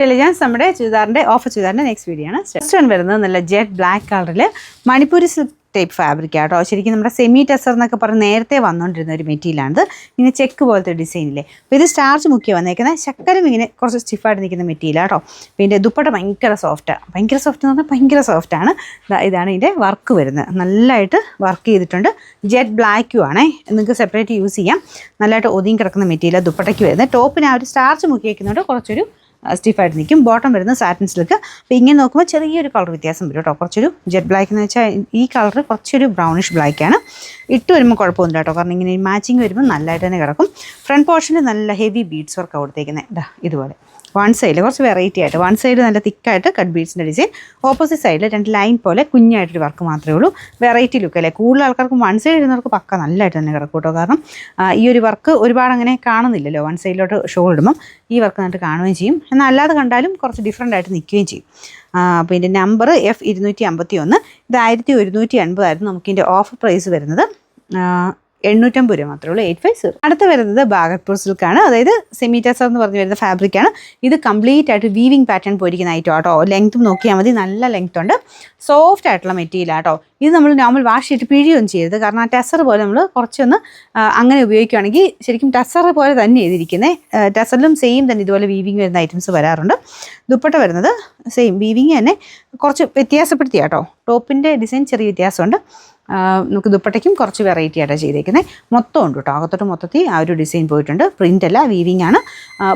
Elegance നമ്മുടെ ചുരിദാറിൻ്റെ offer ചുരിദാറിൻ്റെ നെക്സ്റ്റ് വീഡിയോ ആണ്. ഫസ്റ്റ് വൺ വരുന്നത് നല്ല ജെറ്റ് ബ്ലാക്ക് കളറിൽ മണിപ്പൂരി സിൽക്ക് ടൈപ്പ് ഫാബ്രിക് ആട്ടോ. ശരിക്കും നമ്മുടെ സെമി ടെസർ എന്നൊക്കെ പറഞ്ഞ് നേരത്തെ വന്നുകൊണ്ടിരുന്ന ഒരു മെറ്റീരിയലാണ്. ഇങ്ങനെ ചെക്ക് പോലത്തെ ഡിസൈനില്ലേ. അപ്പോൾ ഇത് സ്റ്റാർച്ച് മുക്കിയ വന്നേക്കുന്നത് ശക്കരം ഇങ്ങനെ കുറച്ച് സ്റ്റിഫായിട്ട് നിൽക്കുന്ന മെറ്റീരിയൽ ആട്ടോ. പിന്നെ ദുപ്പട്ട ഭയങ്കര സോഫ്റ്റാണ്. ഭയങ്കര സോഫ്റ്റ് എന്ന് പറഞ്ഞാൽ ഭയങ്കര സോഫ്റ്റാണ്. ഇതാണ് ഇതിൻ്റെ വർക്ക് വരുന്നത്. നല്ലതായിട്ട് വർക്ക് ചെയ്തിട്ടുണ്ട്. ജെറ്റ് ബ്ലാക്കും ആണേ. നിങ്ങൾക്ക് സെപ്പറേറ്റ് യൂസ് ചെയ്യാം. നല്ലതായിട്ട് ഒതുങ്ങി കിടക്കുന്ന മെറ്റീരിയൽ ദുപ്പട്ടയ്ക്ക് വരുന്നത്. ടോപ്പിന് ആ ഒരു സ്റ്റാർച്ച് മുക്കി വയ്ക്കുന്നതുകൊണ്ട് കുറച്ചൊരു സ്റ്റിഫായിട്ട് നിൽക്കും. ബോട്ടം വരുന്നത് സാറ്റിൻ സിൽക്ക്. അപ്പോൾ ഇങ്ങനെ നോക്കുമ്പോൾ ചെറിയൊരു കളർ വ്യത്യാസം വരും കേട്ടോ. കുറച്ചൊരു ജെറ്റ് ബ്ലാക്ക് എന്ന് വെച്ചാൽ ഈ കളർ കുറച്ചൊരു ബ്രൗണിഷ് ബ്ലാക്കാണ്. ഇട്ട് വരുമ്പോൾ കുഴപ്പമൊന്നുമില്ല കേട്ടോ. കാരണം ഇങ്ങനെ മാച്ചിങ് വരുമ്പോൾ നല്ലതായിട്ട് തന്നെ കിടക്കും. ഫ്രണ്ട് പോർഷനിൽ നല്ല ഹെവി ബീഡ്സ് വർക്ക് കൊടുത്തേക്കുന്നത് ഇതുപോലെ. വൺ സൈഡിൽ കുറച്ച് വെറൈറ്റി ആയിട്ട്, വൺ സൈഡ് നല്ല തിക്കായിട്ട് കട്ട് ബീഡ്സിൻ്റെ ഡിസൈൻ, ഓപ്പോസിറ്റ് സൈഡിൽ രണ്ട് ലൈൻ പോലെ കുഞ്ഞായിട്ടൊരു വർക്ക് മാത്രമേ ഉള്ളൂ. വെറൈറ്റി ലുക്ക് അല്ലേ. കൂടുതൽ ആൾക്കാർക്ക് വൺ സൈഡ് ഇടുന്നവർക്ക് പക്ക നല്ലതായിട്ട് തന്നെ കിടക്കും കേട്ടോ. കാരണം ഈ ഒരു വർക്ക് ഒരുപാട് അങ്ങനെ കാണുന്നില്ലല്ലോ. വൺ സൈഡിലോട്ട് ഷോൾ ഇടുമ്പം ഈ വർക്ക് നന്നായിട്ട് കാണുകയും ചെയ്യും. എന്നാൽ അല്ലാതെ കണ്ടാലും കുറച്ച് ഡിഫറൻ്റ് ആയിട്ട് നിൽക്കുകയും ചെയ്യും. അപ്പോൾ ഇതിൻ്റെ നമ്പർ F251. ഇത് 1180 ആയിരുന്നു. നമുക്കിതിൻ്റെ ഓഫർ പ്രൈസ് വരുന്നത് 850 രൂപ മാത്രമേ ഉള്ളൂ. 850. അടുത്ത് വരുന്നത് ബാഗത്പൂർ സിൽക്കാണ്. അതായത് സെമി ടെസർ എന്ന് പറഞ്ഞ് വരുന്ന ഫാബ്രിക്കാണ്. ഇത് കംപ്ലീറ്റ് ആയിട്ട് വീവിങ് പാറ്റേൺ പോയിരിക്കുന്ന ഐറ്റം ആട്ടോ. ലെങ്ത്തും നോക്കിയാൽ മതി. നല്ല ലെങ്ത് ഉണ്ട്. സോഫ്റ്റ് ആയിട്ടുള്ള മെറ്റീരിയൽ ആട്ടോ. ഇത് നമ്മൾ നോർമൽ വാഷ് ചെയ്തിട്ട് പിഴിയൊന്നും ചെയ്യരുത്. കാരണം ആ ടെസർ പോലെ നമ്മൾ കുറച്ചൊന്ന് അങ്ങനെ ഉപയോഗിക്കുകയാണെങ്കിൽ ശരിക്കും ടെസർ പോലെ തന്നെ ചെയ്തിരിക്കുന്നത്. ടെസറിലും സെയിം തന്നെ ഇതുപോലെ വീവിങ് വരുന്ന ഐറ്റംസ് വരാറുണ്ട്. ദുപ്പട്ട വരുന്നത് സെയിം വീവിങ് തന്നെ കുറച്ച് വ്യത്യാസപ്പെടുത്തിയ കേട്ടോ. ടോപ്പിൻ്റെ ഡിസൈൻ ചെറിയ വ്യത്യാസമുണ്ട്. നമുക്ക് ദുപ്പട്ടയ്ക്കും കുറച്ച് വെറൈറ്റി ആയിട്ടാണ് ചെയ്തേക്കുന്നത്. മൊത്തം ഉണ്ട് കേട്ടോ. അകത്തോട്ട് മൊത്തത്തിൽ ആ ഒരു ഡിസൈൻ പോയിട്ടുണ്ട്. പ്രിൻ്റ് അല്ല, വീവിങ് ആണ്.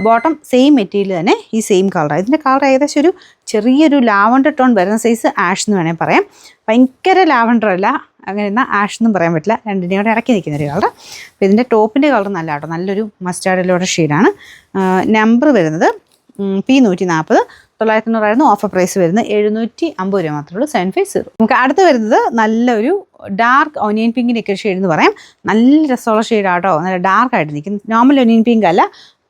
ബോട്ടം സെയിം മെറ്റീരിയൽ തന്നെ ഈ സെയിം കളറാണ്. ഇതിൻ്റെ കളർ ഏകദേശം ഒരു ചെറിയൊരു ലാവണ്ടർ ടോൺ വരുന്ന സൈസ് ആഷ് എന്ന് വേണമെങ്കിൽ പറയാം. ഭയങ്കര ലാവണ്ടർ അല്ല, അങ്ങനെ എന്നാൽ ആഷ് എന്നും പറയാൻ പറ്റില്ല. രണ്ടിൻ്റെയും കൂടെ ഇറക്കി നിൽക്കുന്നൊരു കളർ. അപ്പോൾ ഇതിൻ്റെ ടോപ്പിൻ്റെ കളർ നല്ല കേട്ടോ. നല്ലൊരു മസ്റ്റാർഡിലൂടെ ഷെയ്ഡാണ്. നമ്പർ വരുന്നത് P140. 990 ഓഫർ പ്രൈസ് വരുന്നത് 750 രൂപ മാത്രമേ ഉള്ളൂ. 750. നമുക്ക് അടുത്ത് വരുന്നത് നല്ലൊരു ഡാർക്ക് ഒനിയൻ പിങ്കിൻ്റെ ഒക്കെ ഷെയ്ഡ് എന്ന് പറയാം. നല്ല രസമുള്ള ഷെയ്ഡാട്ടോ. നല്ല ഡാർക്കായിട്ട് നിൽക്കും. നോർമൽ ഒനിയൻ പിങ്ക് അല്ല.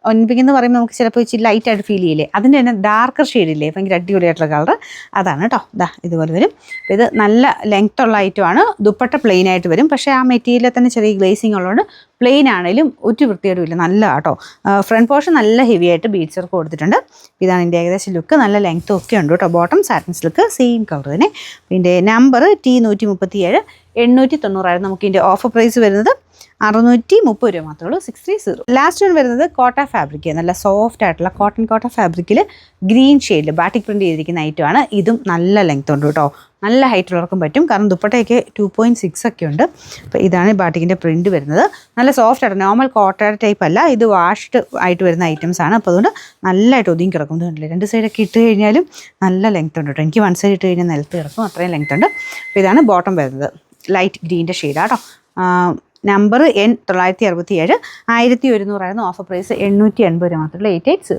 ഒനിയൻ പിങ്ക് എന്ന് പറയുമ്പോൾ നമുക്ക് ചിലപ്പോൾ ഇച്ചിരി ലൈറ്റായിട്ട് ഫീൽ ചെയ്യില്ലേ. അതിൻ്റെ തന്നെ ഡാർക്കർ ഷെയ്ഡില്ലേ, ഭയങ്കര അടിപൊളിയായിട്ടുള്ള കളർ അതാണ് കേട്ടോ. ഇതുപോലെ വരും. അപ്പോൾ ഇത് നല്ല ലെങ്ത് ഉള്ള ഐറ്റമാണ്. ദുപ്പട്ട പ്ലെയിൻ ആയിട്ട് വരും. പക്ഷേ ആ മെറ്റീരിയലിൽ തന്നെ ചെറിയ ഗ്ലേസിങ് ഉള്ളതുകൊണ്ട് പ്ലെയിൻ ആണെങ്കിലും ഒരു വൃത്തിയോടുമില്ല. നല്ല കേട്ടോ. ഫ്രണ്ട് പോർഷൻ നല്ല ഹെവി ആയിട്ട് ബീഡ്സ് വർക്ക് കൊടുത്തിട്ടുണ്ട്. ഇതാണ് ഇതിൻ്റെ ഏകദേശം ലുക്ക്. നല്ല ലെങ്ത്തും ഒക്കെ ഉണ്ട് കേട്ടോ. Bottom satin silk same colour തന്നെ. ഇതിൻ്റെ നമ്പർ T137. 890 നമുക്ക് ഇതിൻ്റെ ഓഫർ പ്രൈസ് വരുന്നത് 630 രൂപ മാത്രമേ ഉള്ളൂ. 630. ലാസ്റ്റ് വൺ വരുന്നത് കോട്ട ഫാബ്രിക്. നല്ല സോഫ്റ്റ് ആയിട്ടുള്ള കോട്ട ഫാബ്രിക്കിൽ ഗ്രീൻ ഷെയ്ഡിൽ ബാറ്റിക് പ്രിൻ്റ് ചെയ്തിരിക്കുന്ന ഐറ്റമാണ്. ഇതും നല്ല ലെങ്ത് ഉണ്ട് കേട്ടോ. നല്ല ഹൈറ്റുള്ളവർക്കും പറ്റും. കാരണം ദുപ്പട്ടയൊക്കെ 2.6 ഒക്കെ ഉണ്ട്. അപ്പോൾ ഇതാണ് ബാറ്റിക്കിൻ്റെ പ്രിൻറ്റ് വരുന്നത്. നല്ല സോഫ്റ്റ് ആയിട്ട്, നോർമൽ കോട്ടയുടെ ടൈപ്പ് അല്ല. ഇത് വാഷ്ഡ് ആയിട്ട് വരുന്ന ഐറ്റംസ് ആണ്. അപ്പോൾ അതുകൊണ്ട് നല്ലതായിട്ട് ഒതുങ്ങി കിടക്കും. ഇതുണ്ടല്ലേ, രണ്ട് സൈഡൊക്കെ ഇട്ട് കഴിഞ്ഞാലും നല്ല ലെങ്ത് ഉണ്ട് കേട്ടോ. എനിക്ക് വൺ സൈഡ് ഇട്ട് കഴിഞ്ഞാൽ നിലത്ത് കിടക്കും, അത്രയും ലെങ്ത് ഉണ്ട്. അപ്പോൾ ഇതാണ് ബോട്ടം വരുന്നത്. ലൈറ്റ് ഗ്രീൻ്റെ ഷെയ്ഡാട്ടോ. Number N967. 1100 ആയിരുന്നു ഓഫർ പ്രൈസ്. 880 രൂപ മാത്രമേ ഉള്ളൂ. 880.